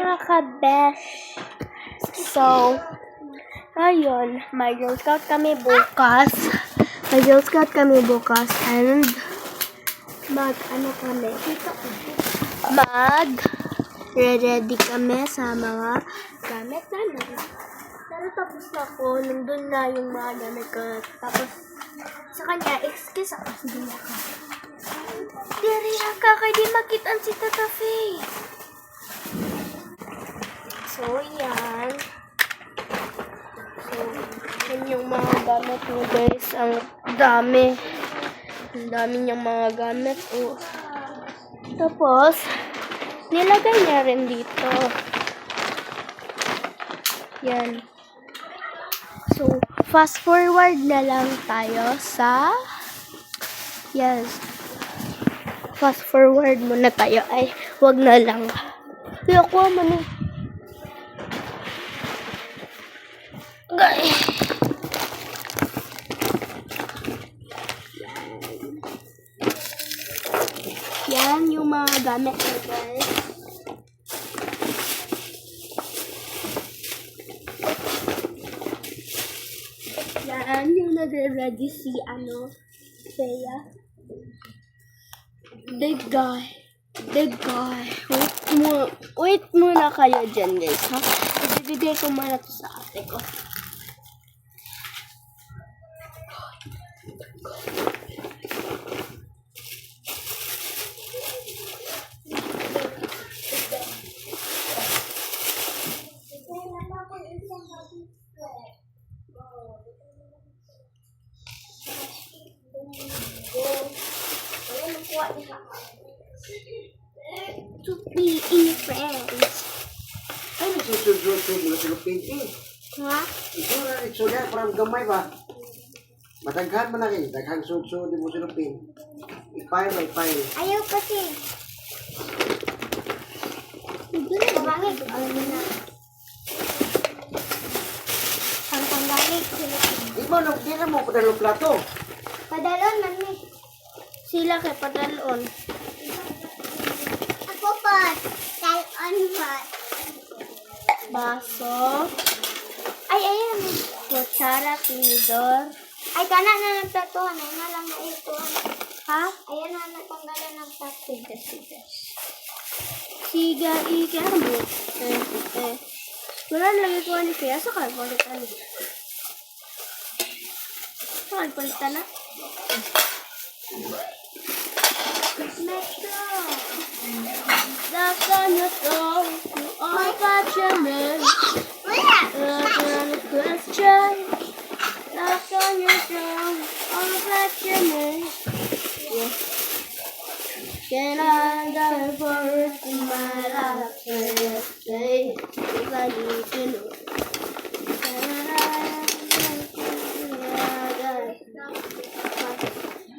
mga kabesh. So, ayun, may Girl Scout kami bukas. And ready kami sa mga gamit namin. Pero tapos na ako, nandun na yung mga gamit ko. Tapos, sa kanya, excuse ako. Sige na ka. Diri ka, kaya di makitaan si Tata Faye. So, yan. So, yan yung mga gamit mo, guys. Ang dami. Ang dami niyang mga gamit. Oh. Tapos, nilagay niya rin dito. Yan. So, fast forward na lang tayo sa... Yes. Fast forward muna tayo. Ay, wag na lang. Kaya ko man eh. Guys. Yan yung mga gamit ko, guys. Yan yung nagre-ready si Thea. Big guy. Wait muna kayo dyan, guys, ha? Ibibigay ko muna to sa ate ko. To be in friends. Ay, nagsusud-sud mo sa lupin eh. Ha? Itsura, parang gamay ba? Mataghan mo na rin. Daghang sud-sud mo sa lupin. Ipile. Ayaw kasi. Bangit. Alam mo na. Ang tanggalit. Di na mo padalong plato. Padalon man ni. Sila kay padalon. Ako pa. Talon pa. Baso. Ay, ayan. Kutsara, tinidor. Ay, kana na ng platuhan. Ay, nga lang na ito. Ha? Ayan na natanggalan ng plastic. Siga, ika mo. Wala lagi ko ni Kaya. Saan ka palitan? Saan palitan na? Metro. That's on your phone. You all got your man. That's on the question. That's on your phone. All got your man. Yeah. Can I die first in my life? Say, if I need to know.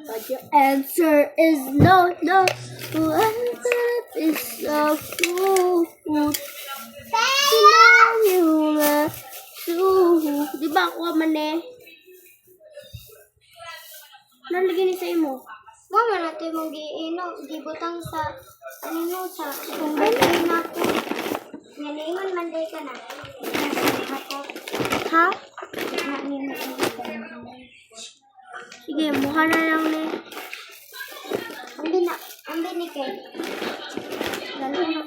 But your answer is no. What is so cool? Di ba ako man eh? Nalagyan ni sa imo. Mama natin mong gibutang sa sa kung ganyan na ako. Naniman manday ka na. Ha? Sige, mukha na lang ni. Ambi ni Kay.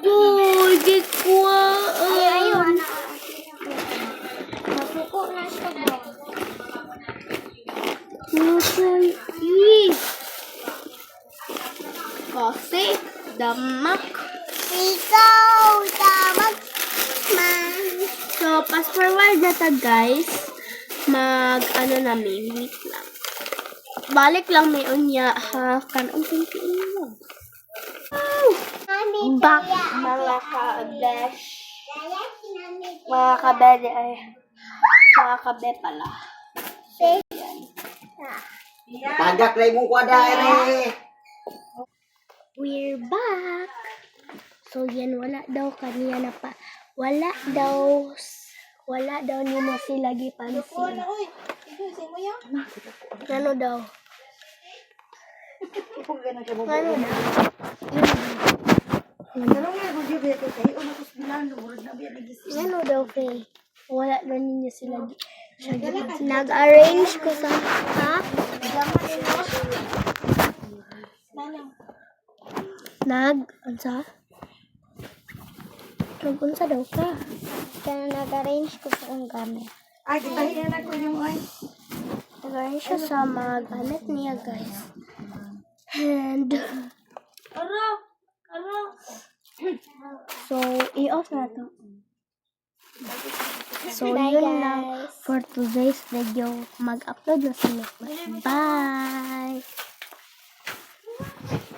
Uy, gikwa. Ayaw, anak. Napuko na siya ba? Kasi, damak. Ikaw, damak man. So, fast forward na ta, guys. Namin, wait lang. Balik lang may unya, ha? Kanong pintiin mo. Back, mga ka-besh. Mga kabede ay. Mga kabe pala. Tagak na imong kwada eh. We're back. So yan, wala daw kaniya na pa. Wala daw ni mo sila gipansin. Ano daw? Ano daw? Ano nga, kung di ba ito kayo, umatos bilang, Ano daw, Faye? Wala na ninyo sila. Nag-arrange ko sa... Ha? Unsa? Nag-unsa daw ka? Kaya nag-arrange ko sa ang gamit. Ay, kita na ko yung ay. Nag-arrange siya sa mga gamit niya, guys. And... So, i-off na to. So, yun lang for today's video. Mag-upload na sa next. Bye!